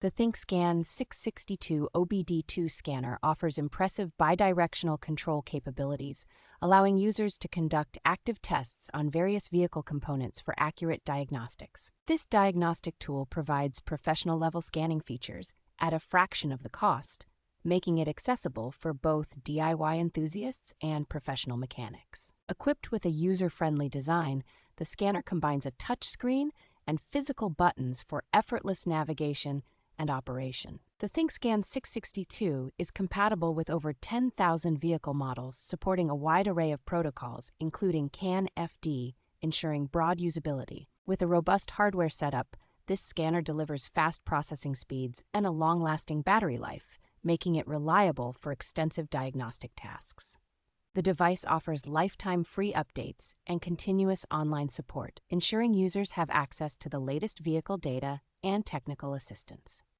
The ThinkScan 662 OBD2 scanner offers impressive bidirectional control capabilities, allowing users to conduct active tests on various vehicle components for accurate diagnostics. This diagnostic tool provides professional-level scanning features at a fraction of the cost, making it accessible for both DIY enthusiasts and professional mechanics. Equipped with a user-friendly design, the scanner combines a touchscreen and physical buttons for effortless navigation and operation. The ThinkScan 662 is compatible with over 10,000 vehicle models, supporting a wide array of protocols, including CAN-FD, ensuring broad usability. With a robust hardware setup, this scanner delivers fast processing speeds and a long-lasting battery life, making it reliable for extensive diagnostic tasks. The device offers lifetime free updates and continuous online support, ensuring users have access to the latest vehicle data and technical assistance.